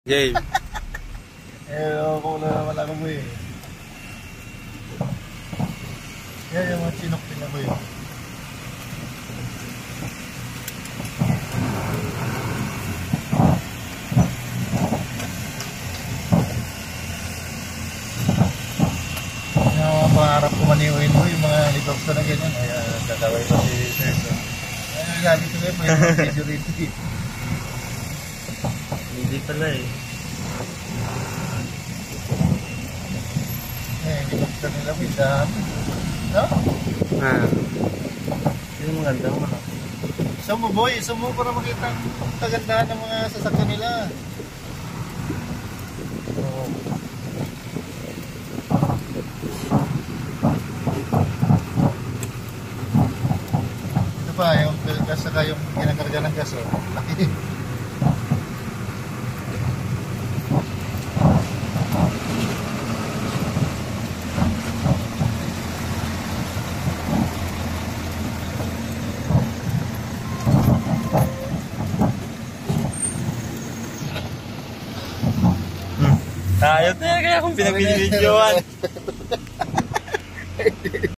Game. Kung na naman ako mo eh. Yan yung mga chinok din ako eh. Yung mga pangarap ko maniwin mo, yung mga helicopter na ganyan. Ay, gagawin ko si Sir. Ay, lagi ko kayo, may mga video rito eh. Hindi pala eh. Helicopter nila, may dami. No? Yung maganda mo. Isa mo boy, isa mo para makita ang kagandahan ng mga sasakyan nila. Ito pa, yung gas saka yung ginakarga ng gas. Laki. Tayo na kaya kung pinagbibidyoan.